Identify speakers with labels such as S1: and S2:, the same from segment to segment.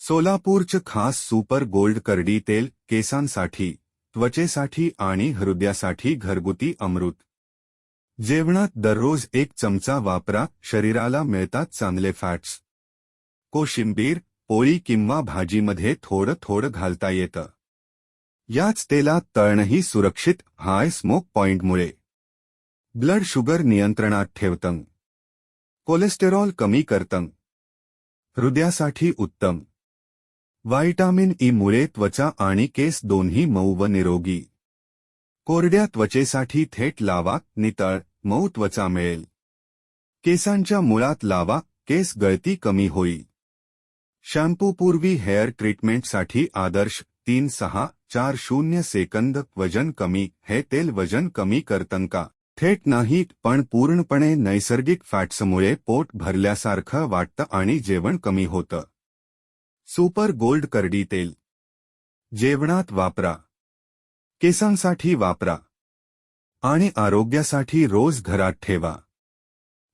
S1: सोलापूरचं खास super gold करडी तेल केसांसाठी, त्वचेसाठी आणि हृदयासाठी घरगुती अमृत. जेवणात दररोज 1 चमचा वापरा. शरीराला मिळतात चांगले फॅट्स. कोशिंबीर, पोळी किंवा भाजीमध्ये थोडं थोडं घालता येतं. याच तेलात तळणंही सुरक्षित. हाय स्मोक पॉइंटमुळे ब्लड शुगर नियंत्रणात ठेवतं, कोलेस्टेरॉल कमी करतं, हृदयासाठी उत्तम. व्हिटॅमिन ई मुळे त्वचा आणि केस दोन्ही मऊ व निरोगी. कोरड्या त्वचेसाठी थेट लावा. नितळ, मऊ त्वचा मिळेल. केसांच्या मुळात लावा, केस गळती कमी होईल. शॅम्पूपूर्वी हेअर ट्रीटमेंटसाठी आदर्श. 3-6-4-0 सेकंद. वजन कमी. हे तेल वजन कमी करतं का? थेट नाही, पण पूर्णपणे नैसर्गिक फॅट्समुळे पोट भरल्यासारखं वाटतं आणि जेवण कमी होतं. सुपर गोल्ड करडी तेल जेवणात वापरा, केसांसाठी वापरा आणि आरोग्यासाठी रोज घरात ठेवा.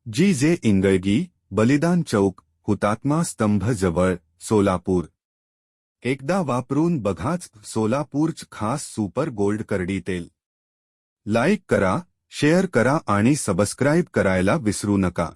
S1: जी.जे. इंगळगी, बलिदान चौक, हुतात्मा स्तंभ जवळ, सोलापूर. एकदा वापरून बघाच. सोलापूरचं खास सुपर गोल्ड करडी तेल. लाईक करा, शेअर करा आणि सबस्क्राईब करायला विसरू नका.